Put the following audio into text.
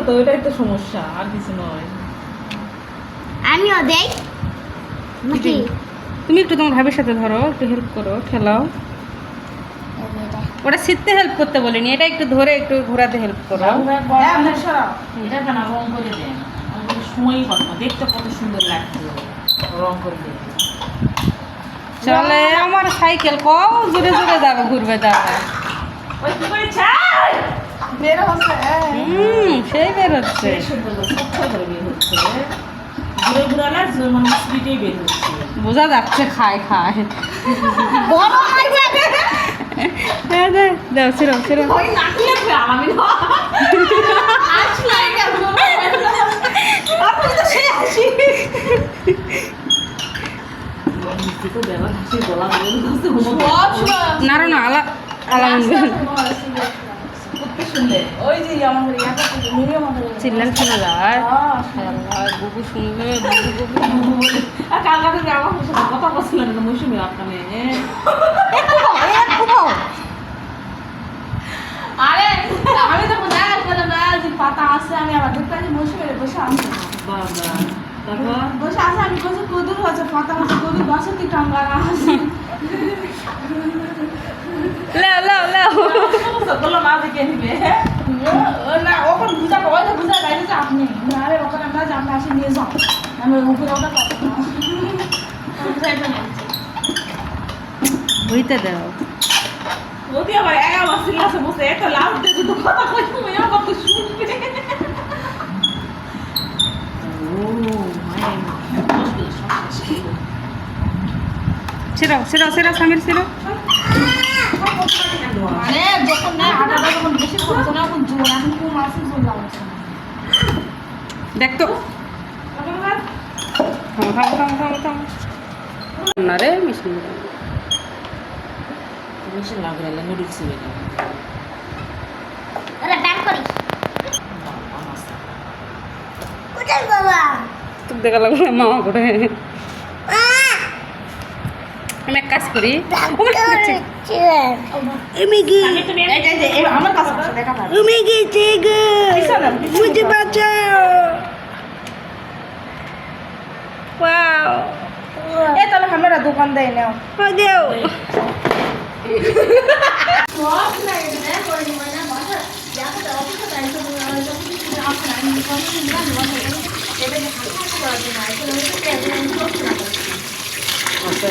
তো ওইটাই তো সমস্যা, আর কিছু নয়। আমিও দেই নাকি তুমি একটু তোমার ভাবির সাথে ধরো, একটু হেল্প করো, ঠেলাও। ওটা ছিটতে হেল্প করতে বলিনি, এটা একটু ধরে একটু ঘোরাতে হেল্প করো। এটা কেন রং করে দেন, সময়ই কথা, দেখতে কত সুন্দর লাগছে রং করে দেন। চলে আমার সাইকেল কম জোরে জোরে যাবে, ঘুরবে যাবে। ওই কি করে ছাই বের হচ্ছে, সেই বের হচ্ছে। সেই সুন্দর সব করে বের হচ্ছে, ঘুরে ঘুরালে মানে স্পিডেই বের হচ্ছে, বোঝা যাচ্ছে খায় খায়। বড় হয়েছে দাও ছিড়ো ছিড়ো। ওই নাকিয়ে আমি না আসলে আপনি তো সেই হাসি তো দেওয়া হাসি গলা বলে দিচ্ছে নাড়ো না, আলা আলা করতে শুনলে ওই যে আমাদের ইয়াটা থেকে মিডিয়াম আমাদের চিল্লান শোনা যায়। গুগু শুনবে, গুগু বলে আর কাল রাতে আমার সাথে কথা বলছিলেন না মৌসুমি আপনানে আরে আমি তো মনে করলাম না যে পাতা আছে, আমি আবার দেখতে যে মৌসুমি বসে আছে বাবা, তারপর বসে আছে, আমি বসে কদুর হচ্ছে পাতা আছে, কদুর গাছে কি টাঙ্গা আছে লাও লাও লাও। বললো মা দেখে নিবে না, ওখানে বুঝা ওই তো বুঝা গাইছে আপনি, আরে ওখানে আমরা যে আপনি আসে নিয়ে যাও, আমি উপরে ওটা কথা হইতে দাও। ওদি আবার একা বাসিল আছে বসে একটা লাভ দিয়ে দুটো কথা কই তুমি আমার কত শুনবে ও মাই ছিড়ো ছিড়ো ছিড়ো সামির ছিড়ো। মানে যখন না আটাটা যখন বেশি করছে না তখন জোর, এখন কম আছে জোর লাগছে দেখ তো। থাম থাম থাম থাম না রে মিশিয়ে বেশি লাগলে নুডলস বেটা আরে ব্যাক করি কোথায় বাবা তোকে দেখা লাগলো মামা করে। আমি এক কাজ করি, আমার কাছে দেখা পাবে তুমি গেছে গো, বুঝতে পারছো? ওয়াও, এ তাহলে আমরা দোকান দেয় নাও দেও। সব লাগে না বলি মানে মাথা যাকে তো অফিসে তাই তো আমি যখন কিছু আসে আমি কথা না বলে এটা যে হাতে হাতে করা যায় না এটা হচ্ছে আমি করতে না আচ্ছা